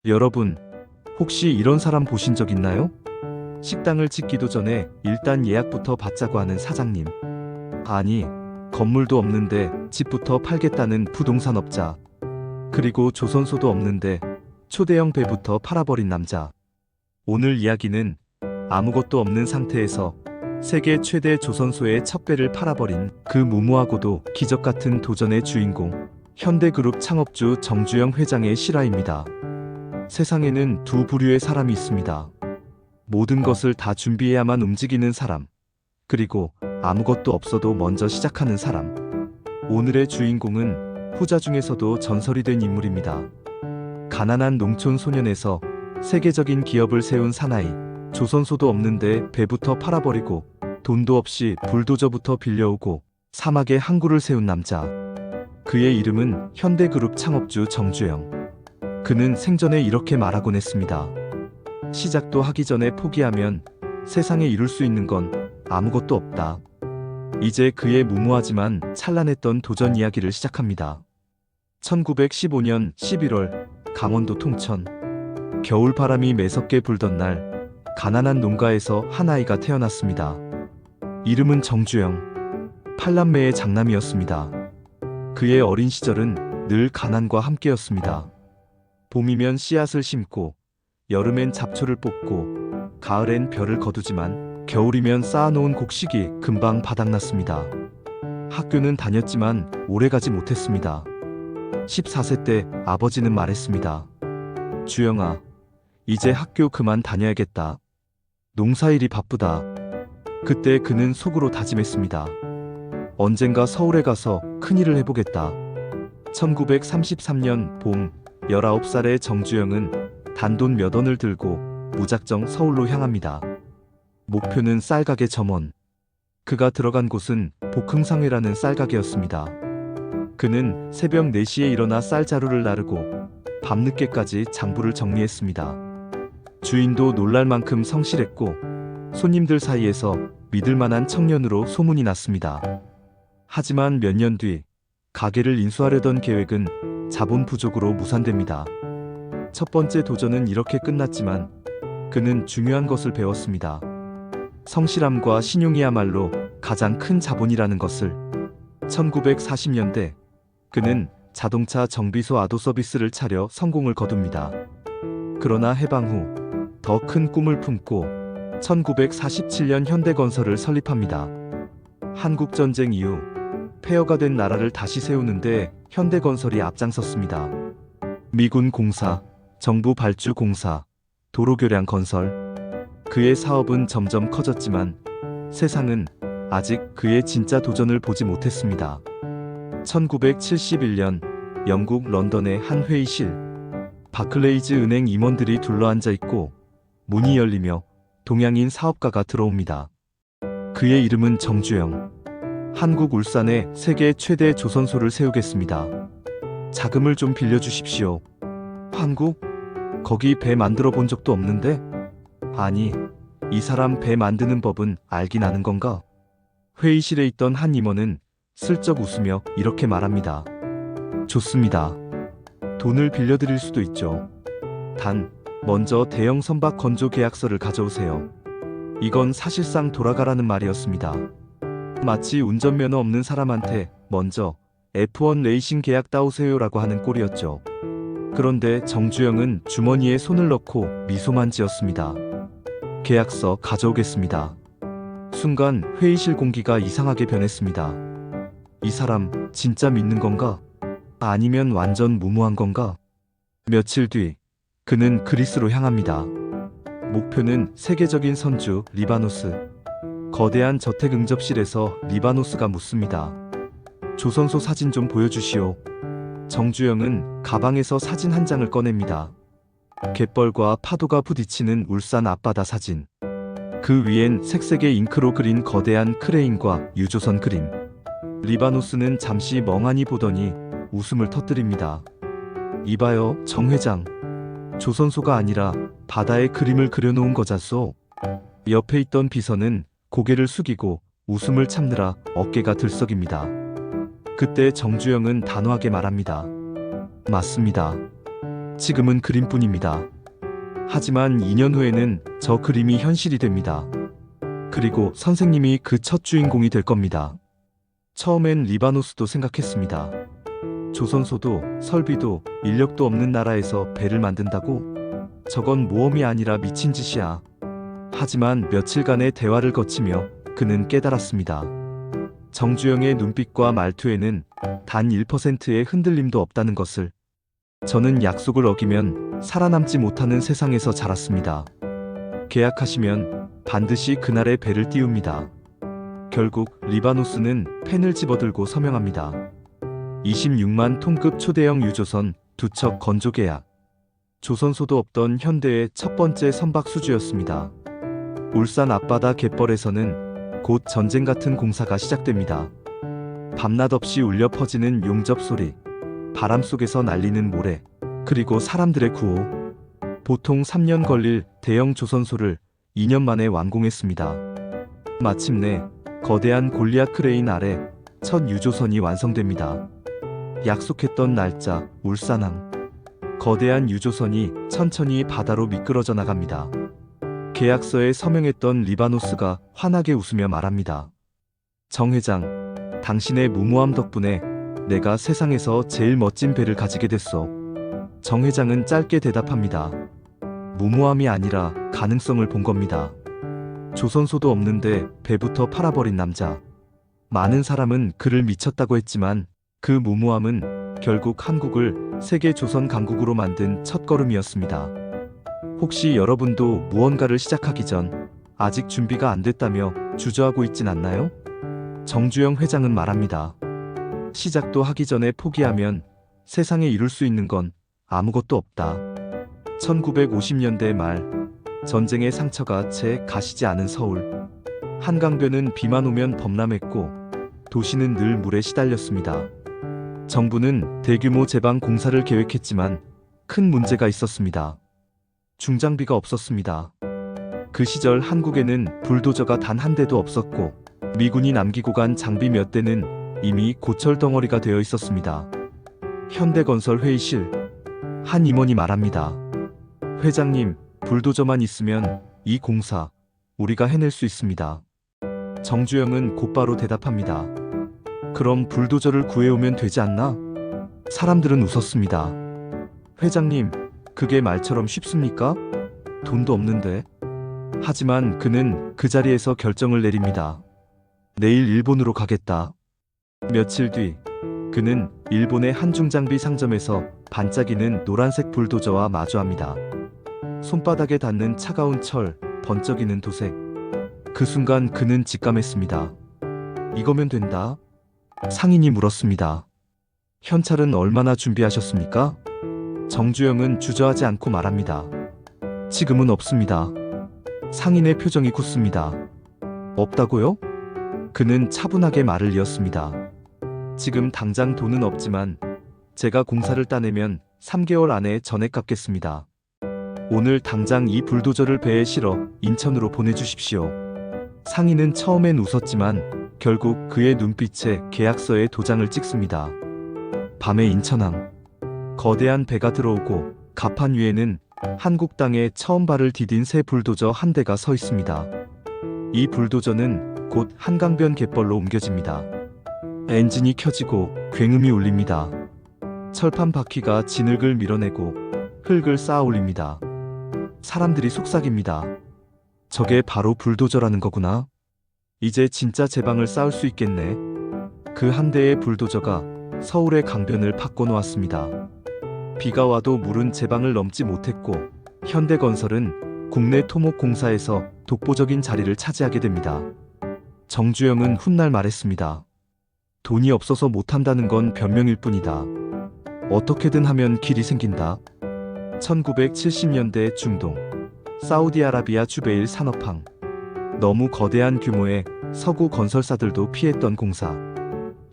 여러분, 혹시 이런 사람 보신 적 있나요? 식당을 짓기도 전에 일단 예약부터 받자고 하는 사장님. 아니, 건물도 없는데 집부터 팔겠다는 부동산업자. 그리고 조선소도 없는데 초대형 배부터 팔아버린 남자. 오늘 이야기는 아무것도 없는 상태에서 세계 최대 조선소의 첫 배를 팔아버린 그 무모하고도 기적 같은 도전의 주인공, 현대그룹 창업주 정주영 회장의 실화입니다. 세상에는 두 부류의 사람이 있습니다. 모든 것을 다 준비해야만 움직이는 사람, 그리고 아무것도 없어도 먼저 시작하는 사람. 오늘의 주인공은 후자 중에서도 전설이 된 인물입니다. 가난한 농촌 소년에서 세계적인 기업을 세운 사나이, 조선소도 없는데 배부터 팔아버리고 돈도 없이 불도저부터 빌려오고 사막에 항구를 세운 남자. 그의 이름은 현대그룹 창업주 정주영. 그는 생전에 이렇게 말하곤 했습니다. 시작도 하기 전에 포기하면 세상에 이룰 수 있는 건 아무것도 없다. 이제 그의 무모하지만 찬란했던 도전 이야기를 시작합니다. 1915년 11월 강원도 통천. 겨울바람이 매섭게 불던 날, 가난한 농가에서 한 아이가 태어났습니다. 이름은 정주영. 팔남매의 장남이었습니다. 그의 어린 시절은 늘 가난과 함께였습니다. 봄이면 씨앗을 심고, 여름엔 잡초를 뽑고, 가을엔 벼를 거두지만 겨울이면 쌓아놓은 곡식이 금방 바닥났습니다. 학교는 다녔지만 오래가지 못했습니다. 14세 때 아버지는 말했습니다. 주영아, 이제 학교 그만 다녀야겠다. 농사일이 바쁘다. 그때 그는 속으로 다짐했습니다. 언젠가 서울에 가서 큰일을 해보겠다. 1933년 봄, 19살의 정주영은 단돈 몇 원을 들고 무작정 서울로 향합니다. 목표는 쌀가게 점원. 그가 들어간 곳은 복흥상회라는 쌀가게였습니다. 그는 새벽 4시에 일어나 쌀자루를 나르고 밤늦게까지 장부를 정리했습니다. 주인도 놀랄 만큼 성실했고 손님들 사이에서 믿을만한 청년으로 소문이 났습니다. 하지만 몇 년 뒤 가게를 인수하려던 계획은 자본 부족으로 무산됩니다. 첫 번째 도전은 이렇게 끝났지만 그는 중요한 것을 배웠습니다. 성실함과 신용이야말로 가장 큰 자본이라는 것을. 1940년대 그는 자동차 정비소 아도 서비스를 차려 성공을 거둡니다. 그러나 해방 후 더 큰 꿈을 품고 1947년 현대건설을 설립합니다. 한국전쟁 이후 폐허가 된 나라를 다시 세우는데 현대건설이 앞장섰습니다. 미군 공사, 정부 발주 공사, 도로교량 건설. 그의 사업은 점점 커졌지만 세상은 아직 그의 진짜 도전을 보지 못했습니다. 1971년 영국 런던의 한 회의실. 바클레이즈 은행 임원들이 둘러앉아 있고 문이 열리며 동양인 사업가가 들어옵니다. 그의 이름은 정주영. 한국 울산에 세계 최대 조선소를 세우겠습니다. 자금을 좀 빌려주십시오. 한국? 거기 배 만들어 본 적도 없는데? 아니, 이 사람 배 만드는 법은 알긴 아는 건가? 회의실에 있던 한 임원은 슬쩍 웃으며 이렇게 말합니다. 좋습니다. 돈을 빌려드릴 수도 있죠. 단, 먼저 대형 선박 건조 계약서를 가져오세요. 이건 사실상 돌아가라는 말이었습니다. 마치 운전면허 없는 사람한테 먼저 F1 레이싱 계약 따오세요라고 하는 꼴이었죠. 그런데 정주영은 주머니에 손을 넣고 미소만 지었습니다. 계약서 가져오겠습니다. 순간 회의실 공기가 이상하게 변했습니다. 이 사람 진짜 믿는 건가? 아니면 완전 무모한 건가? 며칠 뒤 그는 그리스로 향합니다. 목표는 세계적인 선주 리바노스. 거대한 저택 응접실에서 리바노스가 묻습니다. 조선소 사진 좀 보여주시오. 정주영은 가방에서 사진 한 장을 꺼냅니다. 갯벌과 파도가 부딪히는 울산 앞바다 사진. 그 위엔 색색의 잉크로 그린 거대한 크레인과 유조선 그림. 리바노스는 잠시 멍하니 보더니 웃음을 터뜨립니다. 이봐요, 정 회장. 조선소가 아니라 바다에 그림을 그려놓은 거잖소. 옆에 있던 비서는 고개를 숙이고 웃음을 참느라 어깨가 들썩입니다. 그때 정주영은 단호하게 말합니다. 맞습니다. 지금은 그림뿐입니다. 하지만 2년 후에는 저 그림이 현실이 됩니다. 그리고 선생님이 그 첫 주인공이 될 겁니다. 처음엔 리바노스도 생각했습니다. 조선소도 설비도 인력도 없는 나라에서 배를 만든다고? 저건 모험이 아니라 미친 짓이야. 하지만 며칠간의 대화를 거치며 그는 깨달았습니다. 정주영의 눈빛과 말투에는 단 1%의 흔들림도 없다는 것을. 저는 약속을 어기면 살아남지 못하는 세상에서 자랐습니다. 계약하시면 반드시 그날의 배를 띄웁니다. 결국 리바노스는 펜을 집어들고 서명합니다. 26만 톤급 초대형 유조선 2척 건조 계약. 조선소도 없던 현대의 첫 번째 선박 수주였습니다. 울산 앞바다 갯벌에서는 곧 전쟁 같은 공사가 시작됩니다. 밤낮 없이 울려 퍼지는 용접 소리, 바람 속에서 날리는 모래, 그리고 사람들의 구호. 보통 3년 걸릴 대형 조선소를 2년 만에 완공했습니다. 마침내 거대한 골리앗 크레인 아래 첫 유조선이 완성됩니다. 약속했던 날짜, 울산항. 거대한 유조선이 천천히 바다로 미끄러져 나갑니다. 계약서에 서명했던 리바노스가 환하게 웃으며 말합니다. 정 회장, 당신의 무모함 덕분에 내가 세상에서 제일 멋진 배를 가지게 됐어. 정 회장은 짧게 대답합니다. 무모함이 아니라 가능성을 본 겁니다. 조선소도 없는데 배부터 팔아버린 남자. 많은 사람은 그를 미쳤다고 했지만 그 무모함은 결국 한국을 세계 조선 강국으로 만든 첫걸음이었습니다. 혹시 여러분도 무언가를 시작하기 전 아직 준비가 안 됐다며 주저하고 있진 않나요? 정주영 회장은 말합니다. 시작도 하기 전에 포기하면 세상에 이룰 수 있는 건 아무것도 없다. 1950년대 말, 전쟁의 상처가 채 가시지 않은 서울. 한강변은 비만 오면 범람했고 도시는 늘 물에 시달렸습니다. 정부는 대규모 제방 공사를 계획했지만 큰 문제가 있었습니다. 중장비가 없었습니다. 그 시절 한국에는 불도저가 단 한 대도 없었고 미군이 남기고 간 장비 몇 대는 이미 고철 덩어리가 되어 있었습니다. 현대건설 회의실. 한 임원이 말합니다. 회장님, 불도저만 있으면 이 공사 우리가 해낼 수 있습니다. 정주영은 곧바로 대답합니다. 그럼 불도저를 구해오면 되지 않나? 사람들은 웃었습니다. 회장님, 그게 말처럼 쉽습니까? 돈도 없는데. 하지만 그는 그 자리에서 결정을 내립니다. 내일 일본으로 가겠다. 며칠 뒤 그는 일본의 한중장비 상점에서 반짝이는 노란색 불도저와 마주합니다. 손바닥에 닿는 차가운 철, 번쩍이는 도색. 그 순간 그는 직감했습니다. 이거면 된다. 상인이 물었습니다. 현찰은 얼마나 준비하셨습니까? 정주영은 주저하지 않고 말합니다. 지금은 없습니다. 상인의 표정이 굳습니다. 없다고요? 그는 차분하게 말을 이었습니다. 지금 당장 돈은 없지만 제가 공사를 따내면 3개월 안에 전액 갚겠습니다. 오늘 당장 이 불도저를 배에 실어 인천으로 보내주십시오. 상인은 처음엔 웃었지만 결국 그의 눈빛에 계약서에 도장을 찍습니다. 밤에 인천항. 거대한 배가 들어오고 갑판 위에는 한국 땅에 처음 발을 디딘 새 불도저 한 대가 서 있습니다. 이 불도저는 곧 한강변 갯벌로 옮겨집니다. 엔진이 켜지고 굉음이 울립니다. 철판 바퀴가 진흙을 밀어내고 흙을 쌓아 올립니다. 사람들이 속삭입니다. 저게 바로 불도저라는 거구나. 이제 진짜 제방을 쌓을 수 있겠네. 그 한 대의 불도저가 서울의 강변을 바꿔놓았습니다. 비가 와도 물은 제방을 넘지 못했고 현대건설은 국내 토목공사에서 독보적인 자리를 차지하게 됩니다. 정주영은 훗날 말했습니다. 돈이 없어서 못한다는 건 변명일 뿐이다. 어떻게든 하면 길이 생긴다. 1970년대 중동 사우디아라비아 주베일 산업항. 너무 거대한 규모의 서구 건설사들도 피했던 공사.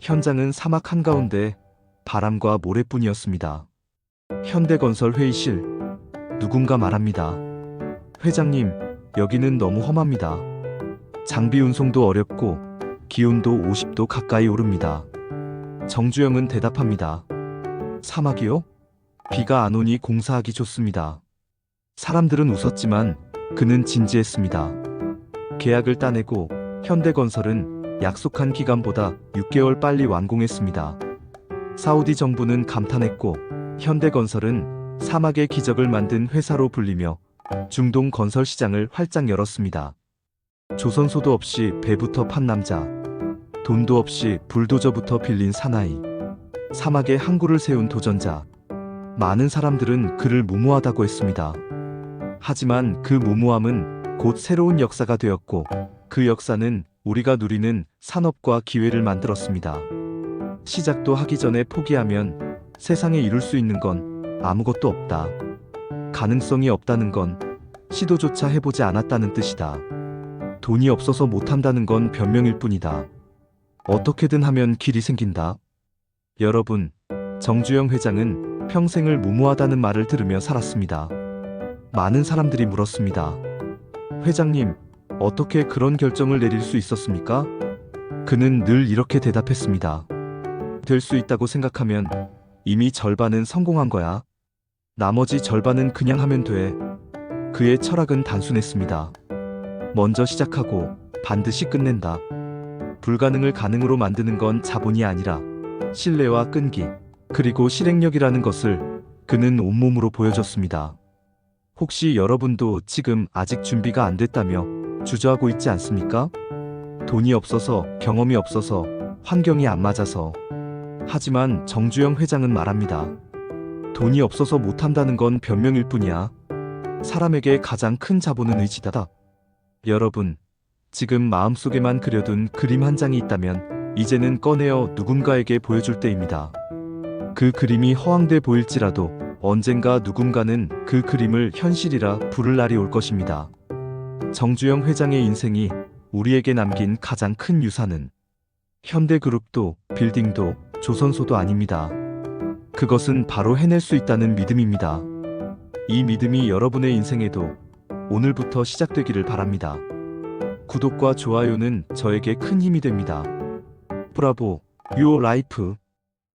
현장은 사막 한가운데 바람과 모래뿐이었습니다. 현대건설 회의실. 누군가 말합니다. 회장님, 여기는 너무 험합니다. 장비 운송도 어렵고 기온도 50도 가까이 오릅니다. 정주영은 대답합니다. 사막이요? 비가 안 오니 공사하기 좋습니다. 사람들은 웃었지만 그는 진지했습니다. 계약을 따내고 현대건설은 약속한 기간보다 6개월 빨리 완공했습니다. 사우디 정부는 감탄했고 현대건설은 사막의 기적을 만든 회사로 불리며 중동 건설 시장을 활짝 열었습니다. 조선소도 없이 배부터 판 남자, 돈도 없이 불도저부터 빌린 사나이, 사막에 항구를 세운 도전자. 많은 사람들은 그를 무모하다고 했습니다. 하지만 그 무모함은 곧 새로운 역사가 되었고 그 역사는 우리가 누리는 산업과 기회를 만들었습니다. 시작도 하기 전에 포기하면 세상에 이룰 수 있는 건 아무것도 없다. 가능성이 없다는 건 시도조차 해보지 않았다는 뜻이다. 돈이 없어서 못한다는 건 변명일 뿐이다. 어떻게든 하면 길이 생긴다. 여러분, 정주영 회장은 평생을 무모하다는 말을 들으며 살았습니다. 많은 사람들이 물었습니다. 회장님, 어떻게 그런 결정을 내릴 수 있었습니까? 그는 늘 이렇게 대답했습니다. 될 수 있다고 생각하면 이미 절반은 성공한 거야. 나머지 절반은 그냥 하면 돼. 그의 철학은 단순했습니다. 먼저 시작하고 반드시 끝낸다. 불가능을 가능으로 만드는 건 자본이 아니라 신뢰와 끈기, 그리고 실행력이라는 것을 그는 온몸으로 보여줬습니다. 혹시 여러분도 지금 아직 준비가 안 됐다며 주저하고 있지 않습니까? 돈이 없어서, 경험이 없어서, 환경이 안 맞아서. 하지만 정주영 회장은 말합니다. 돈이 없어서 못한다는 건 변명일 뿐이야. 사람에게 가장 큰 자본은 의지다. 여러분, 지금 마음속에만 그려둔 그림 한 장이 있다면 이제는 꺼내어 누군가에게 보여줄 때입니다. 그 그림이 허황돼 보일지라도 언젠가 누군가는 그 그림을 현실이라 부를 날이 올 것입니다. 정주영 회장의 인생이 우리에게 남긴 가장 큰 유산은 현대그룹도 빌딩도 조선소도 아닙니다. 그것은 바로 해낼 수 있다는 믿음입니다. 이 믿음이 여러분의 인생에도 오늘부터 시작되기를 바랍니다. 구독과 좋아요는 저에게 큰 힘이 됩니다. 브라보, 유어 라이프.